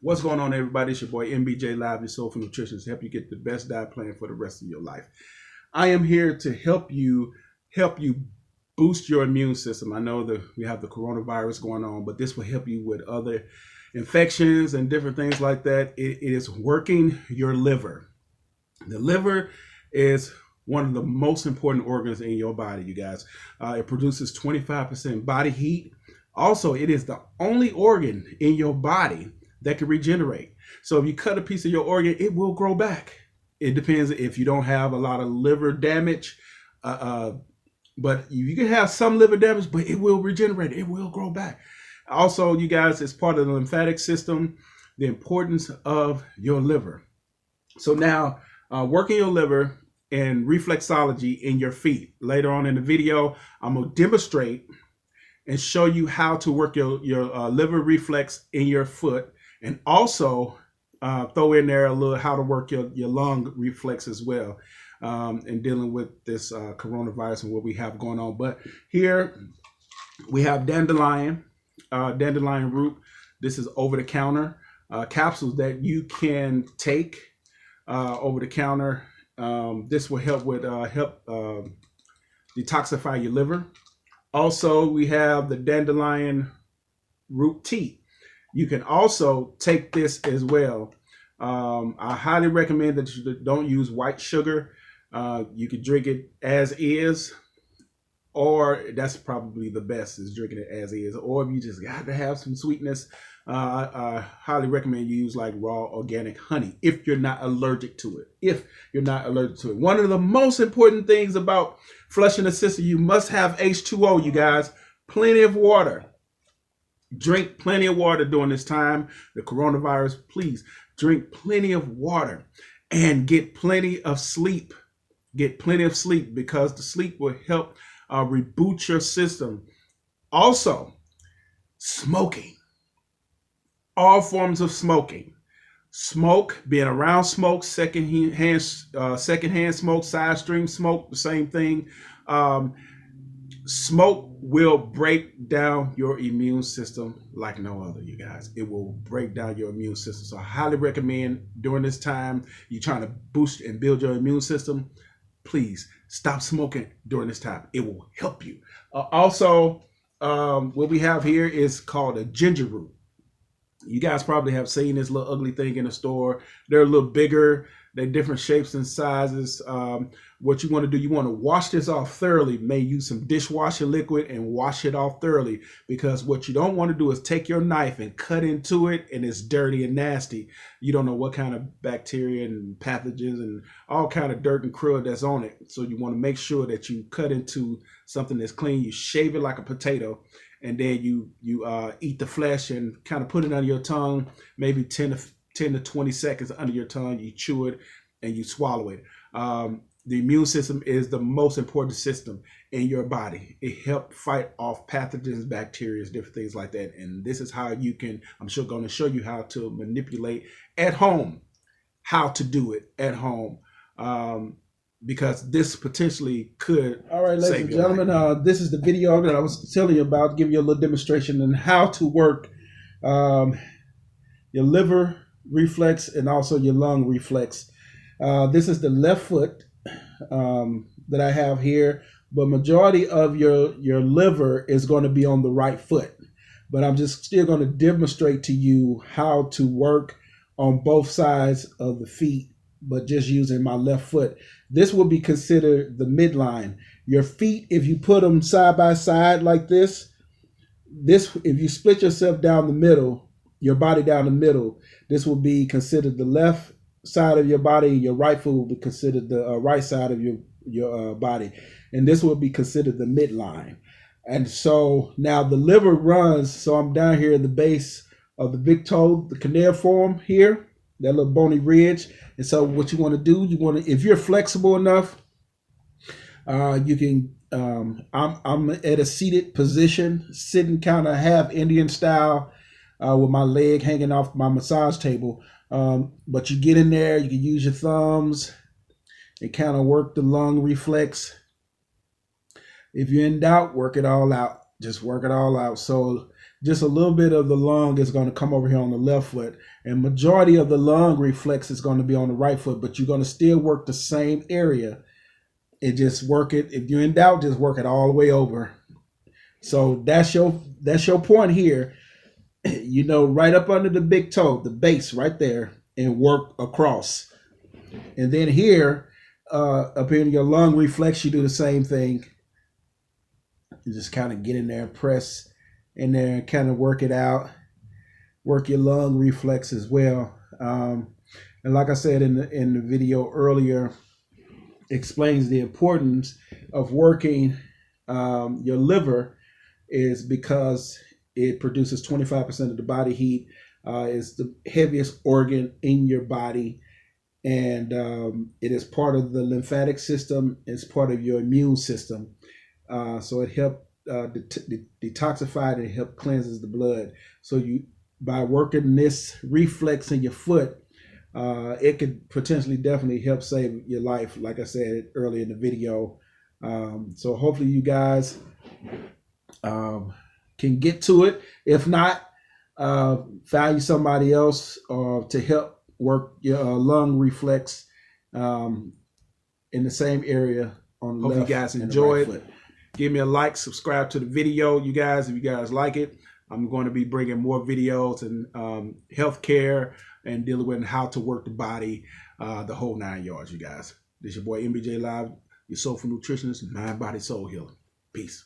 What's going on, everybody? It's your boy MBJ Live, your soulful nutritionist, to help you get the best diet plan for the rest of your life. I am here to help you boost your immune system. I know that we have the coronavirus going on, but this will help you with other infections and different things like that. It is working your liver. The liver is one of the most important organs in your body, you guys. It produces 25% body heat. Also, it is the only organ in your body that can regenerate. So if you cut a piece of your organ, it will grow back. It depends if you don't have a lot of liver damage. But you can have some liver damage, but it will regenerate. It will grow back. Also, you guys, it's part of the lymphatic system, the importance of your liver. So now, working your liver and reflexology in your feet. Later on in the video, I'm going to demonstrate and show you how to work your liver reflex in your foot, and also throw in there a little how to work your lung reflex as well, in dealing with this coronavirus and what we have going on. But here we have dandelion root. This is over the counter capsules that you can take over the counter. This will help with detoxify your liver. Also, we have the dandelion root tea. You can also take this as well. I highly recommend that you don't use white sugar. You can drink it as is, or that's probably the best, is drinking it as is. Or if you just got to have some sweetness, I highly recommend you use like raw organic honey if you're not allergic to it. One of the most important things about flushing the system, you must have H2O, you guys. Plenty of water. Drink plenty of water during this time, the coronavirus. Please drink plenty of water and get plenty of sleep. Get plenty of sleep, because the sleep will help reboot your system. Also, smoking. All forms of smoking. Smoke, being around smoke, secondhand smoke, side stream smoke, the same thing. Smoke will break down your immune system like no other, you guys. It will break down your immune system. So I highly recommend during this time, you're trying to boost and build your immune system, please stop smoking during this time. It will help you. Also, what we have here is called a ginger root. You guys probably have seen this little ugly thing in the store. They're a little bigger. They're different shapes and sizes. What you want to do, you want to wash this off thoroughly. May use some dishwasher liquid and wash it off thoroughly, because what you don't want to do is take your knife and cut into it and it's dirty and nasty. You don't know what kind of bacteria and pathogens and all kind of dirt and crud that's on it. So you want to make sure that you cut into something that's clean. You shave it like a potato, and then you eat the flesh and kind of put it under your tongue, maybe 10 to 20 seconds under your tongue. You chew it and you swallow it. The immune system is the most important system in your body. It helps fight off pathogens, bacteria, different things like that. And this is how you can, I'm sure going to show you how to manipulate at home, how to do it at home. Because this potentially could. All right, ladies and gentlemen, this is the video that I was telling you about, giving you a little demonstration on how to work your liver reflex and also your lung reflex. This is the left foot that I have here, but majority of your liver is going to be on the right foot. But I'm just still going to demonstrate to you how to work on both sides of the feet, but just using my left foot. This will be considered the midline. Your feet, if you put them side by side like this, if you split yourself down the middle, your body down the middle, this will be considered the left side of your body. Your right foot will be considered the right side of your body, and this will be considered the midline. And so now the liver runs. So I'm down here at the base of the big toe, the cuneiform here, that little bony ridge. And so what you want to do, if you're flexible enough, you can. I'm at a seated position, sitting kind of half Indian style, with my leg hanging off my massage table. But you get in there, you can use your thumbs and kind of work the lung reflex. If you're in doubt, work it all out. Just work it all out. So just a little bit of the lung is going to come over here on the left foot, and majority of the lung reflex is going to be on the right foot, but you're going to still work the same area. And just work it. If you're in doubt, just work it all the way over. So that's your point here. You know, right up under the big toe, the base right there, and work across. And then here, up here in your lung reflex, you do the same thing. You just kind of get in there and press in there and kind of work it out. Work your lung reflex as well. And like I said in the video earlier, explains the importance of working your liver is because it produces 25% of the body heat. It's the heaviest organ in your body, and it is part of the lymphatic system. It's part of your immune system. So it helps detoxify it and help cleanses the blood. So you, by working this reflex in your foot, it could potentially definitely help save your life, like I said earlier in the video. So hopefully you guys can get to it. If not, find you somebody else to help work your lung reflex in the same area on the left. Hope you guys enjoy it. Give me a like, subscribe to the video, you guys, if you guys like it. I'm going to be bringing more videos and healthcare and dealing with how to work the body, the whole 9 yards, you guys. This is your boy MBJ Live, your soulful nutritionist, mind, body, soul healer. Peace.